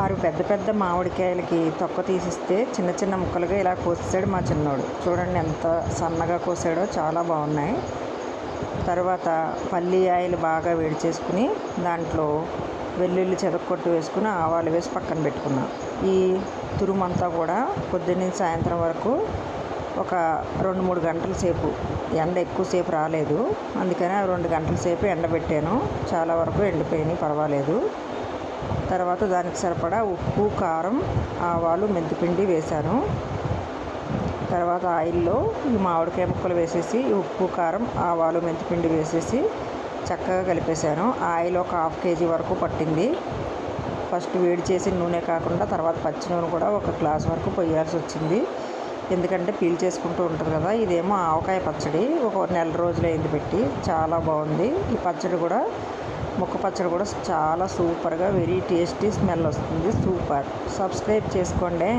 6 పెద్ద పెద్ద మామిడికాయలకి తొక్క తీసిస్తే చిన్న చిన్న ముక్కలుగా ఇలా కోసాడు మా చిన్నోడు. చూడండి ఎంత సన్నగా కోసాడో, చాలా బాగున్నాయి. తర్వాత పల్లి ఆయిల్ బాగా వేడి చేసుకుని దాంట్లో వెల్లుల్లి చెదక్కొట్టు వేసుకుని ఆవాలు వేసి పక్కన పెట్టుకున్నా. ఈ తురుమంతా కూడా పొద్దున్న సాయంత్రం వరకు ఒక 2-3 గంటల సేపు, ఎండ ఎక్కువసేపు రాలేదు అందుకని 2 గంటల సేపు ఎండబెట్టాను. చాలా వరకు ఎండిపోయినాయి, పర్వాలేదు. తర్వాత దానికి సరిపడా ఉప్పు, కారం, ఆవాలు, మెంతిపిండి వేశాను. తర్వాత ఆయిల్లో ఈ మామిడికాయ ముక్కలు వేసేసి ఉప్పు, కారం, ఆవాలు, మెంతిపిండి వేసేసి చక్కగా కలిపేశాను. ఆయిల్ ఒక 1/2 kg వరకు పట్టింది. ఫస్ట్ వేడి చేసి నూనె కాకుండా తర్వాత పచ్చి నూనె కూడా 1 గ్లాస్ వరకు పొయ్యాల్సి వచ్చింది. ఎందుకంటే పీల్ చేసుకుంటూ ఉంటుంది కదా. ఇదేమో ఆవకాయ పచ్చడి, ఒక నెల రోజులైంది పెట్టి, చాలా బాగుంది. ఈ పచ్చడి కూడా, ముక్క పచ్చడి కూడా చాలా సూపర్గా, వెరీ టేస్టీ స్మెల్ వస్తుంది. సూపర్. సబ్స్క్రైబ్ చేసుకోండి.